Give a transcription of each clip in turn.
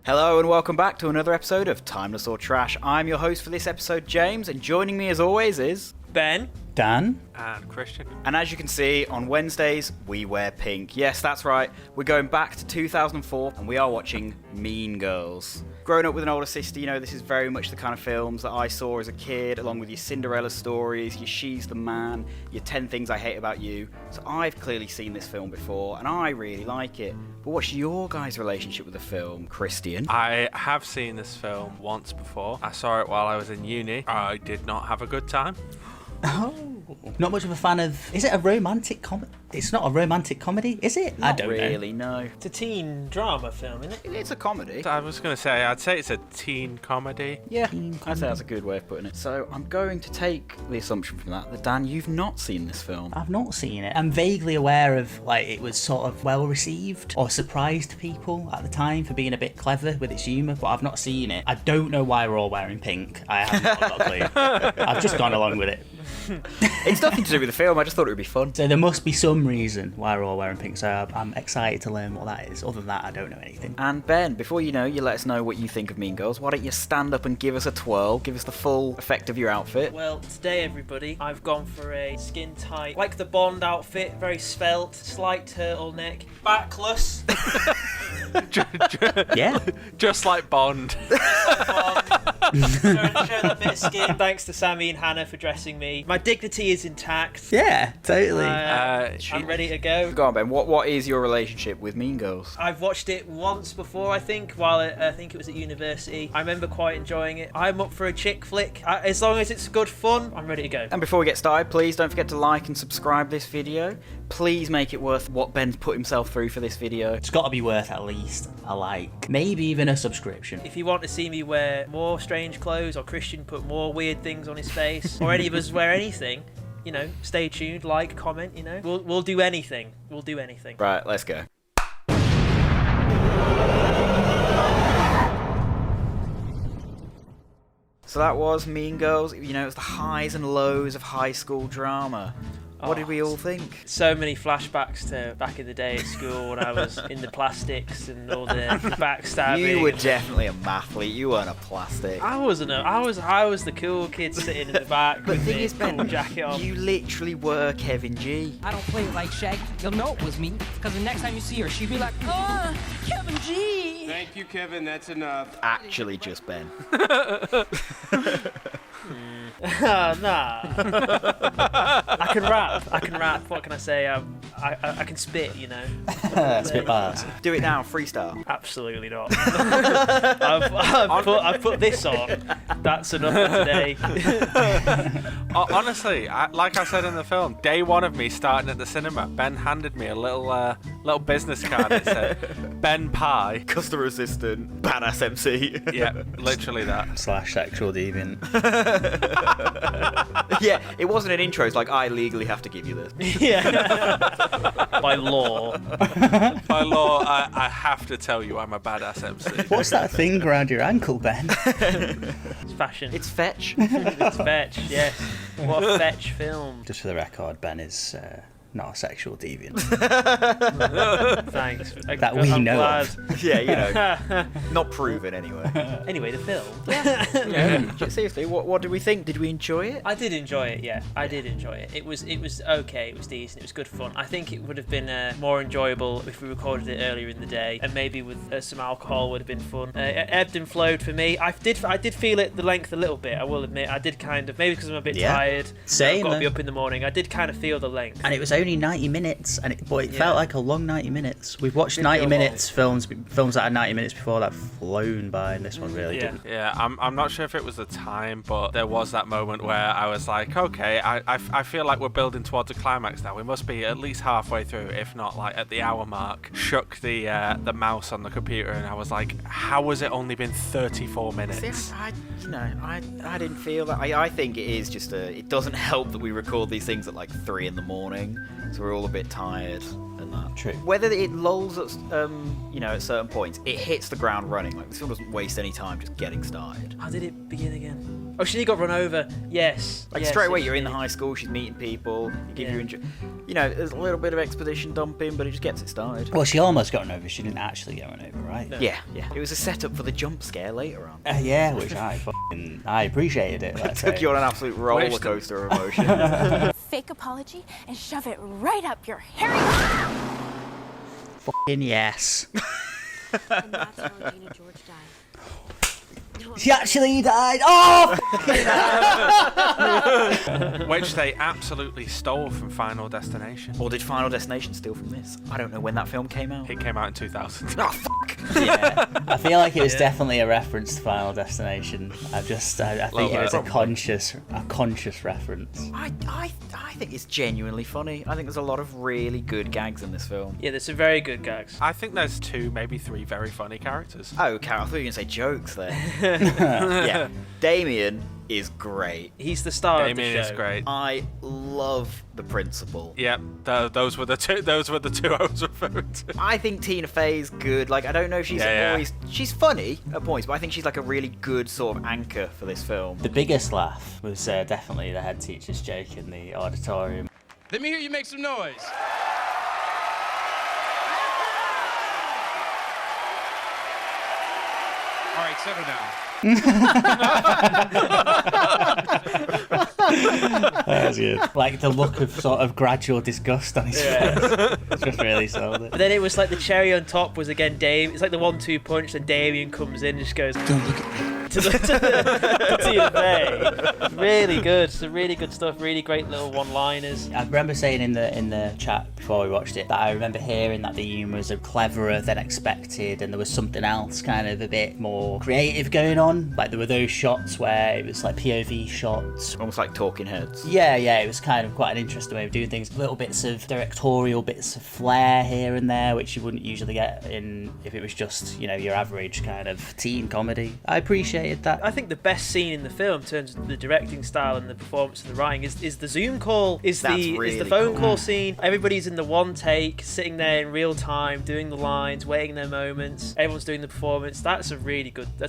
Hello and welcome back to another episode of Timeless or Trash. I'm your host for this episode, James, and joining me as always is... Ben. Dan. And Christian. And as you can see, on Wednesdays, we wear pink. Yes, that's right. We're going back to 2004 and we are watching Mean Girls. Growing up with an older sister, you know, this is very much the kind of films that I saw as a kid, along with your Cinderella stories, your She's the Man, your 10 Things I Hate About You. So I've clearly seen this film before and I really like it. But what's your guys' relationship with the film, Christian? I have seen this film once before. I saw it while I was in uni. I did not have a good time. Oh, not much of a fan of... Is it a romantic comedy? It's not a romantic comedy, is it? Not I don't really, know. no. It's a teen drama film, isn't it? It's a comedy. I was going to say, I'd say it's a teen comedy. Yeah, I'd say that's a good way of putting it. So I'm going to take the assumption from that Dan, you've not seen this film. I've not seen it. I'm vaguely aware of, like, it was sort of well received or surprised people at the time for being a bit clever with its humour, but I've not seen it. I don't know why we're all wearing pink. I have not got a clue. I've just gone along with it. It's nothing to do with the film, I just thought it would be fun. So there must be some reason why we're all wearing pink, so I'm excited to learn what that is. Other than that, I don't know anything. And Ben, before you let us know what you think of Mean Girls, why don't you stand up and give us a twirl, give us the full effect of your outfit. Well, today, everybody, I've gone for a skin tight, like the Bond outfit, very svelte, slight turtleneck, backless. Yeah. Just like Bond. Showing a bit of skin, thanks to Sammy and Hannah for dressing me. My dignity is intact. Yeah, totally. I'm ready to go. Go on, Ben, what is your relationship with Mean Girls? I've watched it once before, I think, while I think it was at university. I remember quite enjoying it. I'm up for a chick flick. As long as it's good fun, I'm ready to go. And before we get started, please don't forget to like and subscribe this video. Please make it worth what Ben's put himself through for this video. It's got to be worth at least a like, maybe even a subscription. If you want to see me wear more strange clothes, or Christian put more weird things on his face, or any of us wear anything, stay tuned, like, comment, We'll do anything. We'll do anything. Right, let's go. So that was Mean Girls. It was the highs and lows of high school drama. What did we all think? So many flashbacks to back in the day at school when I was in the plastics and all the backstabbing. You were definitely a mathlete. You weren't a plastic. I wasn't. I was the cool kid sitting in the back with thing the is, Ben, cool jacket on. You literally were Kevin G. I don't play it like Shaggy. You'll know it was me, because the next time you see her, she'll be like, Kevin G. Thank you, Kevin. That's enough. Actually, just Ben. Nah. I can rap. What can I say? I can spit, Spit bars. Do it now, freestyle. Absolutely not. I've put this on. That's enough for today. Honestly, like I said in the film, day one of me starting at the cinema, Ben handed me a little business card that said Ben Pie. Customer assistant, badass MC. Yeah, literally that. / sexual deviant. Yeah, it wasn't an intro. It's like, I legally have to give you this. Yeah. By law. By law, I have to tell you I'm a badass MC. What's that thing around your ankle, Ben? It's fashion. It's fetch. It's fetch, yes. What a fetch film. Just for the record, Ben is not a sexual deviant. Thanks. That we I'm know glad. of. Yeah, not proven anyway. Anyway, the film. Yeah, seriously, what did we think? Did we enjoy it? I did enjoy it, yeah. I did enjoy it. It was okay, it was decent, it was good fun. I think it would have been more enjoyable if we recorded it earlier in the day, and maybe with some alcohol would have been fun. It ebbed and flowed for me. I did feel it, the length a little bit, I will admit. I did kind of, maybe because I'm a bit tired. Same. I've got to be up in the morning. I did kind of feel the length. And it was only 90 minutes, and it felt like a long 90 minutes. We've watched 90 minutes films that are 90 minutes before that flown by, and this one really didn't. Yeah, I'm not sure if it was the time, but there was that moment where I was like, okay, I feel like we're building towards a climax now. We must be at least halfway through, if not like at the hour mark. Shook the mouse on the computer, and I was like, how has it only been 34 minutes? See, I didn't feel that. I think it is just it doesn't help that we record these things at like 3 in the morning, so we're all a bit tired and that. True. Whether it lulls at at certain points, it hits the ground running. Like, this film doesn't waste any time just getting started. How did it begin again? Oh, she got run over. Yes. Like yes, straight away, yes, you're in the she- high school. She's meeting people. You give Yeah. you know, there's a little bit of exposition dumping, but it just gets it started. Well, she almost got run over. She didn't actually get run over, right? No. Yeah. It was a setup for the jump scare later on. Yeah, which I appreciated it. Let's Took say. you on an absolute roller coaster of emotion. Fake apology and shove it right up your hairy. Fucking yes. And that's how Regina George died. She actually died. Oh. Which they absolutely stole from Final Destination. Or did Final Destination steal from this? I don't know when that film came out. It came out in 2000. Oh, fuck! Yeah, I feel like it was definitely a reference to Final Destination. I think it was a conscious reference. I think it's genuinely funny. I think there's a lot of really good gags in this film. Yeah, there's some very good gags. I think there's 2, maybe 3 very funny characters. Oh, Carol, I thought you were going to say jokes there. Yeah. Damien is great. He's the star Damien of the show. is great. I love the principal. Yep, those were the two. Those were the 2 I was referring to. I think Tina Fey's good. Like, I don't know if she's always... She's funny at points, but I think she's like a really good sort of anchor for this film. The biggest laugh was definitely the head teacher's joke in the auditorium. Let me hear you make some noise. All right, settle down. That was good. Like the look of sort of gradual disgust on his face. It's just really sold it. But then it was like the cherry on top was again Dave. It's like the 1-2 punch, then Damien comes in and just goes, "Don't look at me." to your face. Really good. Some really good stuff. Really great little one-liners. I remember saying in the chat before we watched it that I remember hearing that the humour was cleverer than expected, and there was something else kind of a bit more creative going on. Like there were those shots where it was like POV shots. Almost like Talking Heads. Yeah, it was kind of quite an interesting way of doing things. Little bits of directorial bits of flair here and there, which you wouldn't usually get if it was just, your average kind of teen comedy. I appreciated that. I think the best scene in the film, in terms of the directing style and the performance and the writing, is the Zoom call, is the phone call scene. Everybody's in the one take, sitting there in real time, doing the lines, waiting their moments. Everyone's doing the performance. That's a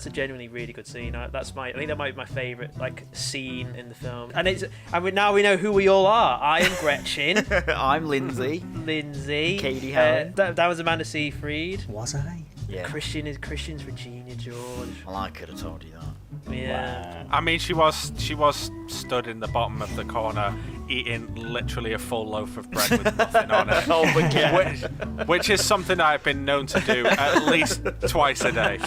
genuinely really good scene. I think that might be my favourite scene in the film. And now we know who we all are. I am Gretchen. I'm Lindsay. Katie Howard. That was Amanda Seyfried. Was I? Yeah. Christian's Regina George. Well, I could have told you that. Yeah. I mean, she was stood in the bottom of the corner eating literally a full loaf of bread with nothing on it. Oh my God. Which is something I've been known to do at least twice a day.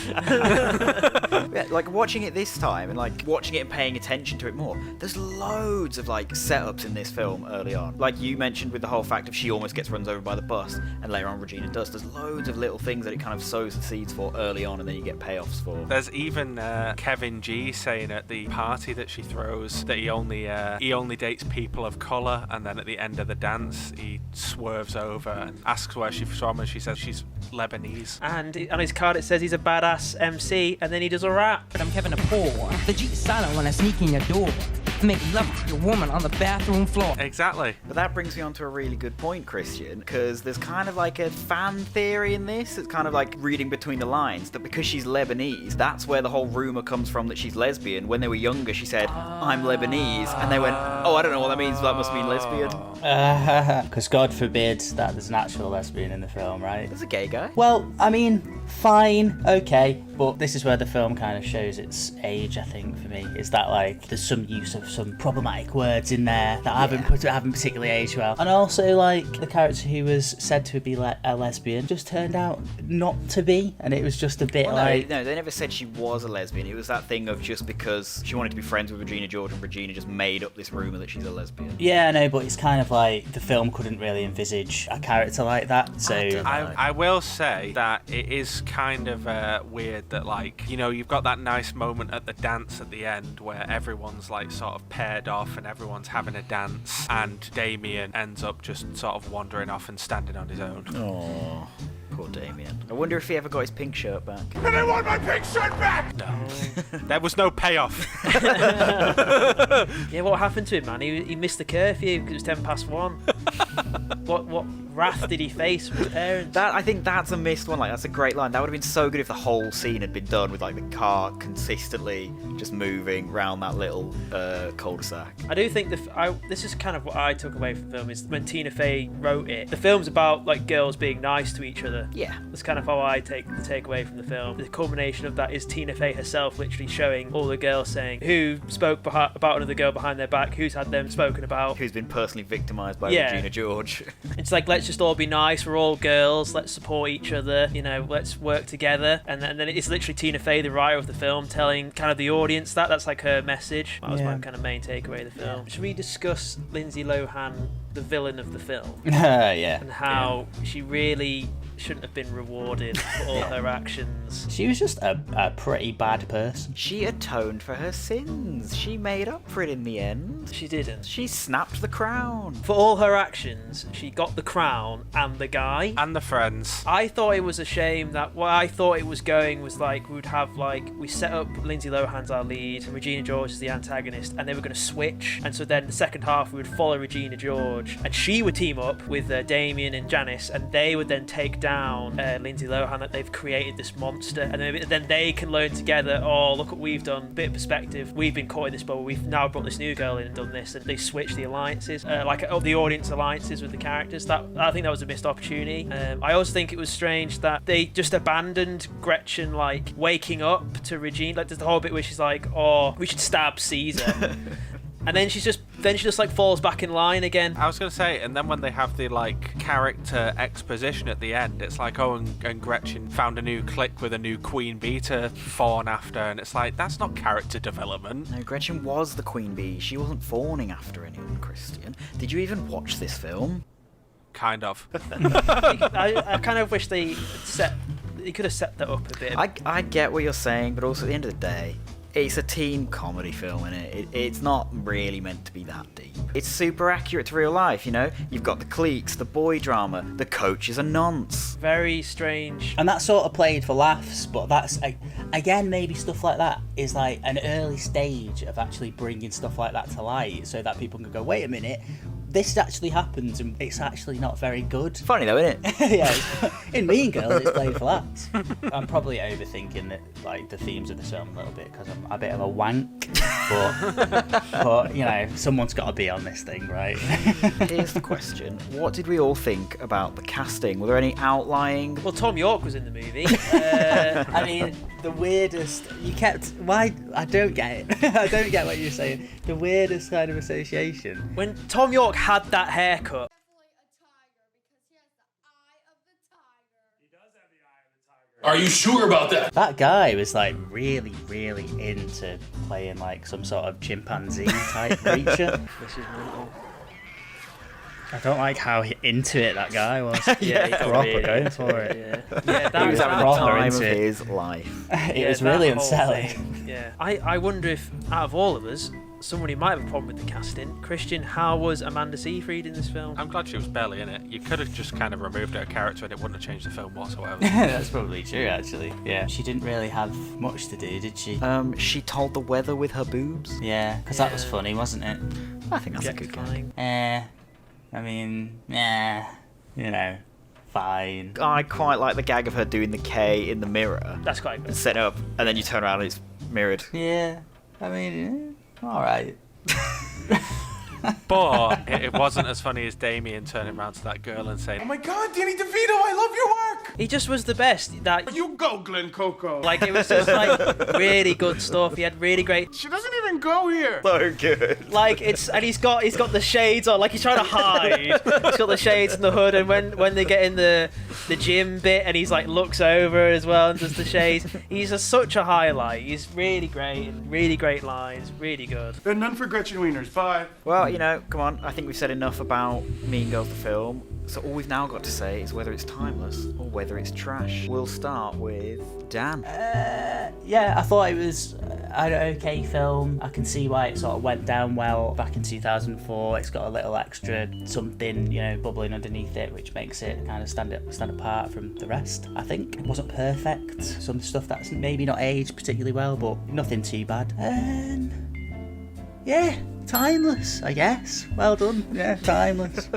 Yeah, like watching it this time and like watching it and paying attention to it more, there's loads of like setups in this film early on. Like you mentioned with the whole fact of she almost gets run over by the bus and later on Regina does. There's loads of little things that it kind of sows the seeds for early on and then you get payoffs for. There's even Kevin G saying at the party that she throws that he only dates people of colour, and then at the end of the dance he swerves over and asks where she's from and she says she's Lebanese. And on his card it says he's a badass MC, and then he does a rap. I'm Kevin Apor. The G is silent when I sneak in your door. Make love to your woman on the bathroom floor. Exactly. But that brings me on to a really good point, Christian, because there's kind of like a fan theory in this. It's kind of like reading between the lines that because she's Lebanese, that's where the whole rumour comes from that she's lesbian. When they were younger, she said, I'm Lebanese. And they went, oh, I don't know what that means. That must mean lesbian. Because God forbid that there's an actual lesbian in the film, right? There's a gay guy. Well, I mean, fine, okay, but this is where the film kind of shows its age, I think, for me, is that, like, there's some use of some problematic words in there that haven't particularly aged well. And also, like, the character who was said to be a lesbian just turned out not to be, and it was just a bit Well, like... No, they never said she was a lesbian. It was that thing of just because she wanted to be friends with Regina George and Regina just made up this rumour that she's a lesbian. Yeah, I know, but it's kind of like the film couldn't really envisage a character like that, so... I will say that it is kind of weird that, like, you've got that nice moment at the dance at the end where everyone's, like, sort of paired off and everyone's having a dance, and Damien ends up just sort of wandering off and standing on his own. Oh, poor Damien. I wonder if he ever got his pink shirt back. And I want my pink shirt back! No. There was no payoff. Yeah, what happened to him, man? He missed the curfew because it was 1:10. What wrath did he face from his parents? I think that's a missed one. Like, that's a great line. That would have been so good if the whole scene had been done with like the car consistently just moving round that little cul-de-sac. I do think this is kind of what I took away from the film, is when Tina Fey wrote it. The film's about like girls being nice to each other. Yeah. That's kind of how I take away from the film. The culmination of that is Tina Fey herself literally showing all the girls saying who spoke about another girl behind their back, who's had them spoken about, Who's been personally victimised by Yeah. Regina George. It's like, let's just all be nice, we're all girls, let's support each other, you know, let's work together. And then it's literally Tina Fey, the writer of the film, telling kind of the audience that's like her message. That was my kind of main takeaway of the film. Should we discuss Lindsay Lohan, the villain of the film? Yeah. And how she really shouldn't have been rewarded for all her actions. She was just a pretty bad person. She atoned for her sins. She made up for it in the end. She didn't. She snapped the crown. For all her actions, she got the crown and the guy. And the friends. I thought it was a shame that what I thought it was going was like we would have like we set up Lindsay Lohan's our lead and Regina George is the antagonist, and they were going to switch, and so then the second half we would follow Regina George and she would team up with Damien and Janice, and they would then take down Lindsay Lohan, that they've created this monster, and then they can learn together, oh look what we've done, bit of perspective, we've been caught in this bubble, we've now brought this new girl in and done this, and they switch the alliances, the audience alliances with the characters. I think that was a missed opportunity. I also think it was strange that they just abandoned Gretchen like waking up to Regina. Like there's the whole bit where she's like, oh, we should stab Caesar. And then she just like falls back in line again. I was going to say, and then when they have the like character exposition at the end, it's like, oh, and Gretchen found a new clique with a new queen bee to fawn after, and it's like, that's not character development. No, Gretchen was the queen bee. She wasn't fawning after anyone, Christian. Did you even watch this film? Kind of. I kind of wish they could have set that up a bit. I get what you're saying, but also at the end of the day, it's a teen comedy film, innit? It's not really meant to be that deep. It's super accurate to real life, you know? You've got the cliques, the boy drama, the coach is a nonce. Very strange. And that's sort of played for laughs, but that's, again, maybe stuff like that is like an early stage of actually bringing stuff like that to light so that people can go, wait a minute, this actually happens and it's actually not very good. Funny though, isn't it? Yeah, in Mean Girls, it's played for laughs. I'm probably overthinking like the themes of the film a little bit because I'm a bit of a wank, but you know, someone's got to be on this thing, right? Here's the question: what did we all think about the casting? Were there any outlying? Well, Tom York was in the movie. I mean, the weirdest. Why? I don't get it. I don't get what you're saying. The weirdest kind of association. When Tom York had that haircut. Are you sure about that? That guy was like really, really into playing like some sort of chimpanzee type creature. This is mental. I don't like how into it that guy was. Yeah, he got proper going for it. Yeah, He was having the proper time into of it. his life. It was really that whole unsettling. thing, yeah. I wonder if, out of all of us, someone who might have a problem with the casting, Christian, how was Amanda Seyfried in this film? I'm glad she was barely in it. You could have just kind of removed her character and it wouldn't have changed the film whatsoever. That's probably true, actually. Yeah. She didn't really have much to do, did she? She told the weather with her boobs. Yeah, because that was funny, wasn't it? I think that's a good gag. I mean, you know, fine. I quite like the gag of her doing the K in the mirror That's quite and good. set up, and then you turn around and it's mirrored. Yeah, I mean, alright. But it wasn't as funny as Damien turning around to that girl and Oh saying, my God, Danny DeVito, I love your work. He just was the best. That You go, Glenn Coco. like it was just like really good stuff. He had really great. She doesn't even go here. So good. Like he's got the shades on, like he's trying to hide. He's got the shades and the hood, and when they get in the gym bit, and he's like looks over as well and does the shades. He's such a highlight. He's really great lines, really good. Then none for Gretchen Wieners. Bye. Well, you know, come on. I think we've said enough about Mean Girls the film. So all we've now got to say is whether it's timeless or whether it's trash. We'll start with Dan. Yeah, I thought it was an okay film. I can see why it sort of went down well back in 2004. It's got a little extra something, you know, bubbling underneath it, which makes it kind of stand apart from the rest, I think. It wasn't perfect. Some stuff that's maybe not aged particularly well, but nothing too bad. Yeah, Timeless, I guess. Well done. Yeah, timeless.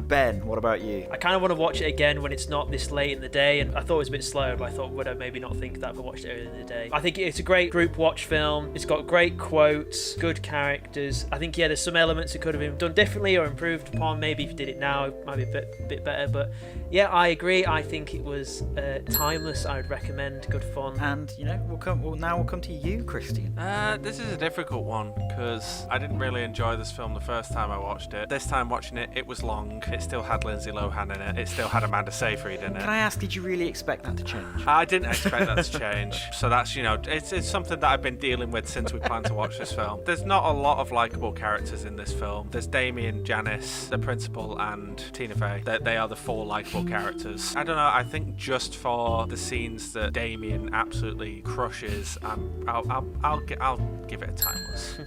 Ben, what about you? I kind of want to watch it again when it's not this late in the day, and I thought it was a bit slow, but I thought, would I maybe not think that if I watched it earlier in the day? I think it's a great group watch film. It's got great quotes, good characters. I think, yeah, there's some elements that could have been done differently or improved upon. Maybe if you did it now, it might be a bit better, but yeah, I agree. I think it was timeless. I would recommend. Good fun. And, you know, we'll come to you, Christian. This is a difficult one because I didn't really enjoy this film the first time I watched it. This time watching it, it was long. It still had Lindsay Lohan in it. It still had Amanda Seyfried in it. Can I ask, did you really expect that to change? I didn't expect that to change. So that's, you know, it's something that I've been dealing with since we planned to watch this film. There's not a lot of likeable characters in this film. There's Damien, Janice, the principal, and Tina Fey. They are the 4 likeable characters. I don't know, I think just for the scenes that Damien absolutely crushes, I'll give it a timeless.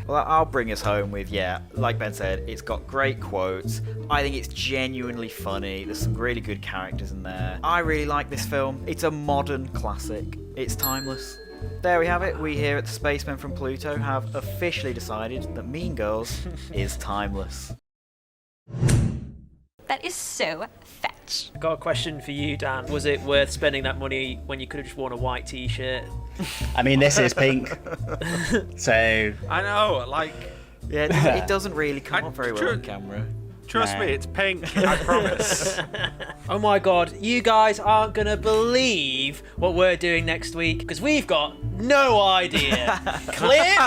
Well, I'll bring us home with, yeah, like Ben said, it's got great quotes. I think it's genuinely funny. There's some really good characters in there. I really like this film. It's a modern classic. It's timeless. There we have it. We here at the Spacemen from Pluto have officially decided that Mean Girls is timeless. That is so fetch. I got a question for you, Dan. Was it worth spending that money when you could have just worn a white t-shirt? I mean, this is pink. So, I know, like... Yeah, it doesn't really come up very well on camera. Trust me, it's pink, I promise. Oh my god, you guys aren't gonna believe what we're doing next week, because we've got no idea. Clip!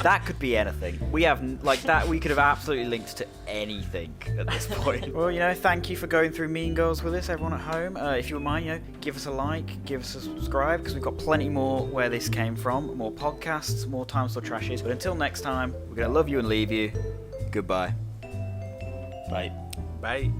That could be anything. We have, like, that we could have absolutely linked to anything at this point. Well, you know, thank you for going through Mean Girls with us, everyone at home. If you wouldn't mind, you know, give us a like, give us a subscribe, because we've got plenty more where this came from. More podcasts, more Time Store Trashes. But until next time, we're going to love you and leave you. Goodbye. right. Bye.